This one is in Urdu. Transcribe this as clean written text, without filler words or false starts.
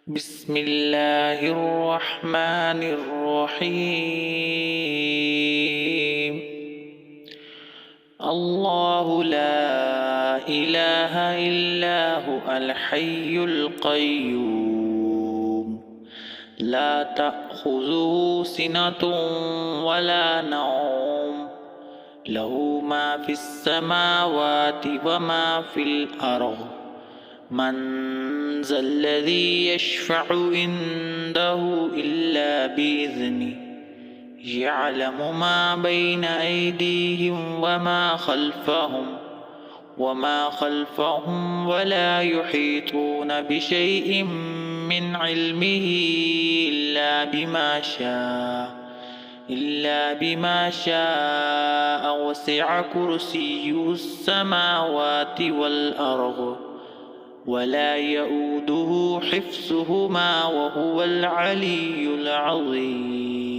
بسم الله الرحمن الرحيم. الله لا إله إلا هو الحي القيوم لا تأخذه سنة ولا نوم له ما في السماوات وما في الأرض من ذا الذي يشفع عنده إلا بإذنه يعلم ما بين أيديهم وما خلفهم ولا يحيطون بشيء من علمه إلا بما شاء وسع كرسيه السماوات والأرض ولا يؤوده حفظهما وهو العلي العظيم.